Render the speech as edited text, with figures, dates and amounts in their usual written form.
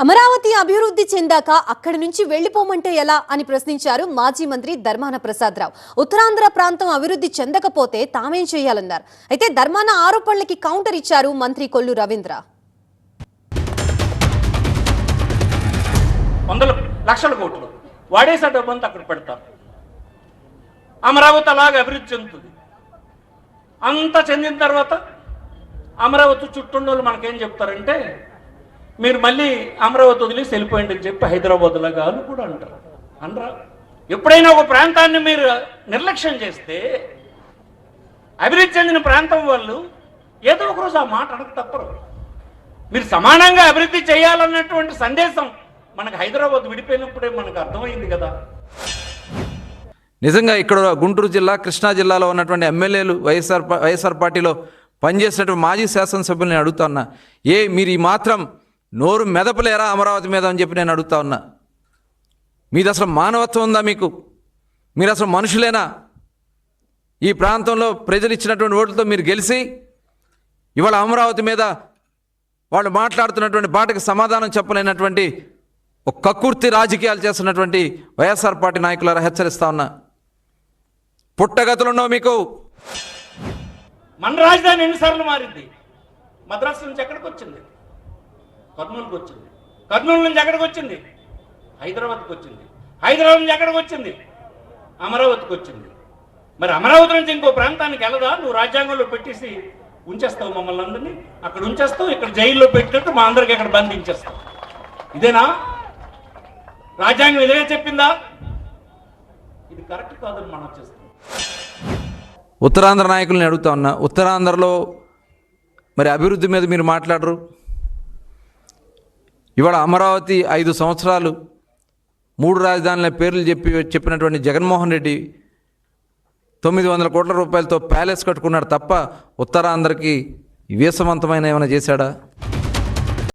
అమరావతి అభివృద్ధి చెందాక అక్కడి నుంచి వెళ్లిపోమంటే ఎలా అని ప్రశ్నించారు మాజీ మంత్రి ధర్మాన ప్రసాదరావు. ఉత్తరాంధ్ర ప్రాంతం అభివృద్ధి చెందకపోతే తామేం చేయాలన్నారు. అయితే ధర్మాన ఆరోపణలకి కౌంటర్ ఇచ్చారు మంత్రి కొల్లు రవీంద్ర. వందల లక్షల కోట్లు వాడేసే డబ్బంతా అక్కడ పెడతారు. అమరావతి అలాగే అభివృద్ధి చెందుతుంది. అంతా చెందిన తర్వాత అమరావతి చుట్టూ మనకేం చెప్తారంటే, మీరు మళ్ళీ అమరావతి వదిలేసి వెళ్ళిపోయింది అని చెప్పి హైదరాబాద్లో గాను కూడా అంటారు. అనరా? ఎప్పుడైనా ఒక ప్రాంతాన్ని మీరు నిర్లక్ష్యం చేస్తే అభివృద్ధి చెందిన ప్రాంతం వాళ్ళు ఏదో ఒకరోజు ఆ మాట అనక తప్పరు. మీరు సమానంగా అభివృద్ధి చేయాలన్నటువంటి సందేశం మనకు హైదరాబాద్ విడిపోయినప్పుడే మనకు అర్థమైంది కదా. నిజంగా ఇక్కడ గుంటూరు జిల్లా, కృష్ణా జిల్లాలో ఉన్నటువంటి ఎమ్మెల్యేలు, వైఎస్ఆర్ పార్టీలో పనిచేసినటువంటి మాజీ శాసనసభ్యులు నేను అడుగుతా ఉన్నా, మీరు ఈ మాత్రం నోరు మెదపలేరా అమరావతి మీద అని చెప్పి నేను అడుగుతా ఉన్నా. మీది అసలు మానవత్వం ఉందా? మీరు అసలు మనుషులేనా? ఈ ప్రాంతంలో ప్రజలు ఇచ్చినటువంటి ఓట్లతో మీరు గెలిచి ఇవాళ అమరావతి మీద వాళ్ళు మాట్లాడుతున్నటువంటి బాటకు సమాధానం చెప్పలేనటువంటి ఒక కక్కుర్తి రాజకీయాలు చేస్తున్నటువంటి వైఎస్ఆర్ పార్టీ నాయకులారా హెచ్చరిస్తా ఉన్నా. పుట్టగతులున్నో మీకు. మన రాజధాని ఎన్నిసార్లు మారింది? మద్రాసు నుంచి ఎక్కడికి వచ్చింది? కర్నూలుకి వచ్చింది. కర్నూలు నుంచి ఎక్కడికి వచ్చింది? హైదరాబాద్కి వచ్చింది. హైదరాబాద్ నుంచి ఎక్కడికి వచ్చింది? అమరావతికి వచ్చింది. మరి అమరావతి నుంచి ఇంకో ప్రాంతానికి వెళ్ళదా? నువ్వు రాజ్యాంగంలో పెట్టేసి ఉంచేస్తావు మమ్మల్ని అందరినీ. అక్కడ ఉంచేస్తావు, ఇక్కడ జైల్లో పెట్టినట్టు మా అందరికి అక్కడ బంధించేస్తావు. ఇదేనా రాజ్యాంగం? ఇదే చెప్పిందా? ఇది కరెక్ట్ కాదని మనం చేస్తాం. ఉత్తరాంధ్ర నాయకుల్ని అడుగుతా ఉన్నా, ఉత్తరాంధ్రలో మరి అభివృద్ధి మీద మీరు మాట్లాడరు. ఇవాళ అమరావతి 5 సంవత్సరాలు 3 రాజధానుల పేర్లు చెప్పినటువంటి జగన్మోహన్ రెడ్డి 900 కోట్ల రూపాయలతో ప్యాలెస్ కట్టుకున్నాడు తప్ప ఉత్తరాంధ్రకి వివేశవంతమైన ఏమైనా చేశాడా?